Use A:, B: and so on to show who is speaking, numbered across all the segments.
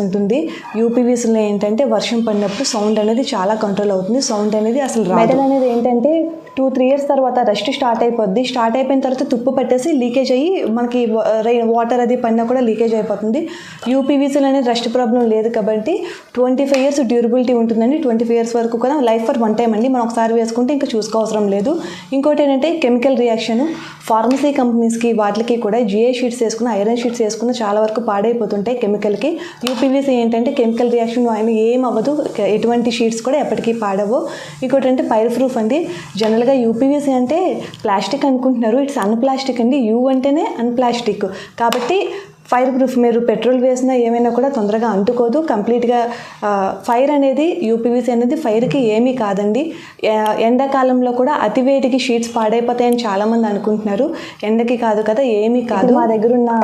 A: ఉంటుంది. యూపీవీసీలో ఏంటంటే వర్షం పడినప్పుడు సౌండ్ అనేది చాలా కంట్రోల్ అవుతుంది. సౌండ్ అనేది అసలు రాదు. మెటల్ అనేది ఏంటంటే 2-3 ఇయర్స్ తర్వాత రస్ట్ స్టార్ట్ అయిపోద్ది. స్టార్ట్ అయిపోయిన తర్వాత తుప్పు పట్టేసి లీకేజ్ అయ్యి మనకి వాటర్ అది పడినా కూడా లీకేజ్ అయిపోతుంది. యూపీవీసీలో అనేది రస్ట్ ప్రాబ్లం లేదు కాబట్టి 25 ఇయర్స్ డ్యూరబిలిటీ ఉంటుందండి. 25 ఇయర్స్ వరకు కూడా లైఫ్ ఫర్ వన్ టైం అండి. మనం ఒకసారి వేసుకుంటే ఇంకా చూసుకోవసరం లేదు. ఇంకోటి ఏంటంటే కెమికల్ రియాక్షన్ ఫార్మసీ కంపెనీస్కి వాటికి కూడా జిఐ షీట్స్ వేసుకున్న ఐరన్ షీట్స్ వేసుకున్న చాలా వరకు పాడైపోతుంటాయి కెమికల్కి. యూపీవీసీ ఏంటంటే కెమికల్ రియాక్షన్ ఆయన ఏం అవ్వదు, ఎటువంటి షీట్స్ కూడా ఎప్పటికీ పాడవు. ఇంకోటి అంటే ఫైర్ ప్రూఫ్ అండి. జనరల్గా యూపీవీసీ అంటే ప్లాస్టిక్ అనుకుంటున్నారు, ఇట్స్ అన్ ప్లాస్టిక్ అండి. యూ అంటేనే అన్ ప్లాస్టిక్ కాబట్టి ఫైర్ ప్రూఫ్. మీరు పెట్రోల్ వేసినా ఏమైనా కూడా తొందరగా అంటుకోదు. కంప్లీట్గా ఫైర్ అనేది యూపీవీసీ అనేది ఫైర్కి ఏమీ కాదండి. ఎండాకాలంలో కూడా అతివేడికి షీట్స్ పాడైపోతాయని చాలామంది అనుకుంటున్నారు. ఎండకి కాదు కదా, ఏమీ కాదు. మా దగ్గర ఉన్న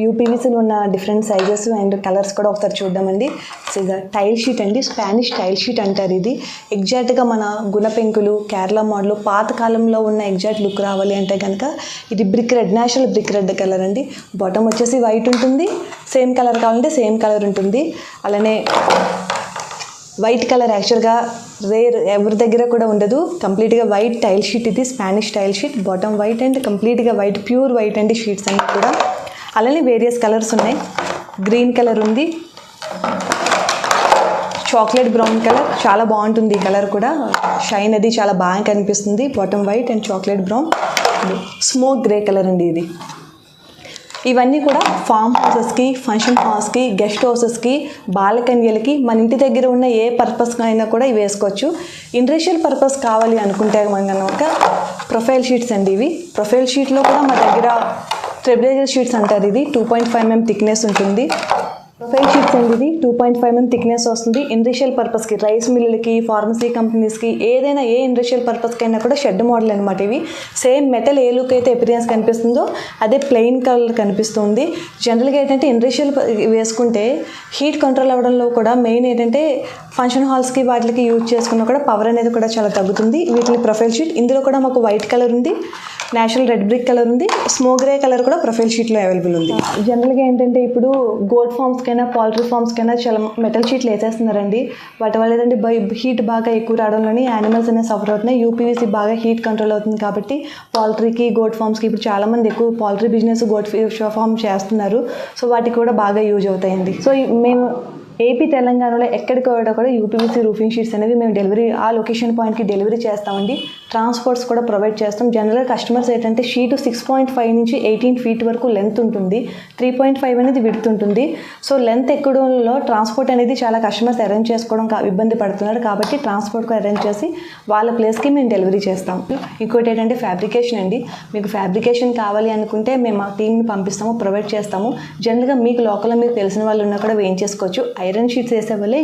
A: యూపీవీసీలో ఉన్న డిఫరెంట్ సైజెస్ అండ్ కలర్స్ కూడా ఒకసారి చూద్దామండి. టైల్ షీట్ అండి, స్పానిష్ టైల్ షీట్ అంటారు. ఇది ఎగ్జాక్ట్గా మన గుణపెంకులు కేరళ మోడల్ పాత కాలంలో ఉన్న ఎగ్జాక్ట్ లుక్ రావాలి అంటే కనుక ఇది brick red, natural brick red colour అండి. బాటమ్ వచ్చేసి వైట్ ఉంటుంది. సేమ్ కలర్ కావాలంటే సేమ్ కలర్ ఉంటుంది. అలానే వైట్ కలర్ యాక్చువల్గా రేర్, ఎవరి దగ్గర కూడా ఉండదు. కంప్లీట్గా వైట్ టైల్ షీట్ ఇది, Spanish tile sheet. Bottom white and కంప్లీట్గా వైట్, ప్యూర్ వైట్ అండి షీట్స్ అన్నీ కూడా. అలానే వేరియస్ కలర్స్ ఉన్నాయి. గ్రీన్ కలర్ ఉంది, చాక్లెట్ బ్రౌన్ కలర్ చాలా బాగుంటుంది. ఈ కలర్ కూడా షైన్ అది చాలా బాగా కనిపిస్తుంది. Bottom white and chocolate brown. Smoke grey colour అండి ఇది. ఇవన్నీ కూడా ఫామ్ హౌసెస్కి, ఫంక్షన్ హాల్స్కి, గెస్ట్ హౌసెస్కి, బాలకన్యలకి, మన ఇంటి దగ్గర ఉన్న ఏ పర్పస్కి అయినా కూడా ఇవి వేసుకోవచ్చు. ఇండస్ట్రియల్ పర్పస్ కావాలి అనుకుంటే కనుక ప్రొఫైల్ షీట్స్ అండి ఇవి. ప్రొఫైల్ షీట్లో కూడా మా దగ్గర ట్రెబ్లేజర్ షీట్స్ అంటారు. ఇది 2.5 mm థిక్నెస్ ఉంటుంది. ప్రొఫైల్ షీట్స్ అండి ఇది 2.5 mm థిక్నెస్ వస్తుంది. ఇండస్ట్రియల్ పర్పస్కి, రైస్ మిల్లులకి, ఫార్మసీ కంపెనీస్కి, ఏదైనా ఏ ఇండస్ట్రియల్ పర్పస్కి అయినా కూడా షెడ్ మోడల్ అనమాట ఇవి. సేమ్ మెటల్ ఏ లుక్ అయితే ఎపిరియన్స్ కనిపిస్తుందో అదే ప్లెయిన్ కలర్ కనిపిస్తుంది. జనరల్గా ఏంటంటే ఇండస్ట్రియల్ వేసుకుంటే హీట్ కంట్రోల్ అవ్వడంలో కూడా మెయిన్ ఏంటంటే ఫంక్షన్ హాల్స్కి వాటికి యూజ్ చేసుకున్నా కూడా పవర్ అనేది కూడా చాలా తగ్గుతుంది. వీటిని ప్రొఫైల్ షీట్. ఇందులో కూడా మాకు వైట్ కలర్ ఉంది, నేచురల్ రెడ్ బ్రిక్ కలర్ ఉంది, స్మోక్ గ్రే కలర్ కూడా ప్రొఫైల్ షీట్లో అవైలబుల్ ఉంది. జనరల్గా ఏంటంటే ఇప్పుడు గోల్డ్ ఫార్మ్స్కైనా పౌల్ట్రీ ఫార్మ్స్కైనా చాలా మెటల్ షీట్లు వేసేస్తున్నారండి. వాటి వల్ల ఏంటంటే హీట్ బాగా ఎక్కువ రావడంలోని యానిమల్స్ అనేవి సఫర్ అవుతున్నాయి. యూపీవీసీ బాగా హీట్ కంట్రోల్ అవుతుంది కాబట్టి పౌల్ట్రీకి, గోట్ ఫార్మ్స్కి ఇప్పుడు చాలామంది ఎక్కువ పౌల్ట్రీ బిజినెస్, గోట్ ఫార్మ్ చేస్తున్నారు. సో వాటికి కూడా బాగా యూజ్ అవుతాయండి. సో మేము ఏపీ తెలంగాణలో ఎక్కడికి కూడా యూపీవీసీ రూఫింగ్ షీట్స్ అనేవి మేము డెలివరీ ఆ లొకేషన్ పాయింట్కి డెలివరీ చేస్తామండి. ట్రాన్స్పోర్ట్స్ కూడా ప్రొవైడ్ చేస్తాం. జనరల్గా కస్టమర్స్ ఏంటంటే షీటు 6.5 నుంచి 18 feet వరకు లెంత్ ఉంటుంది. 3.5 అనేది విడ్త్ ఉంటుంది. సో లెంత్ ఎక్కడంలో ట్రాన్స్పోర్ట్ అనేది చాలా కస్టమర్స్ అరేంజ్ చేసుకోవడం ఇబ్బంది పడుతున్నారు కాబట్టి ట్రాన్స్పోర్ట్కి అరేంజ్ చేసి వాళ్ళ ప్లేస్కి మేము డెలివరీ చేస్తాం. ఇంకోటి ఏంటంటే ఫ్యాబ్రికేషన్ అండి. మీకు ఫ్యాబ్రికేషన్ కావాలి అనుకుంటే మేము మా టీంని పంపిస్తాము, ప్రొవైడ్ చేస్తాము. జనరల్గా మీకు లోకల్లో మీకు తెలిసిన వాళ్ళు ఉన్నా కూడా వేయించేసుకోవచ్చు. ఐరన్ షీట్స్ వేసే వల్లే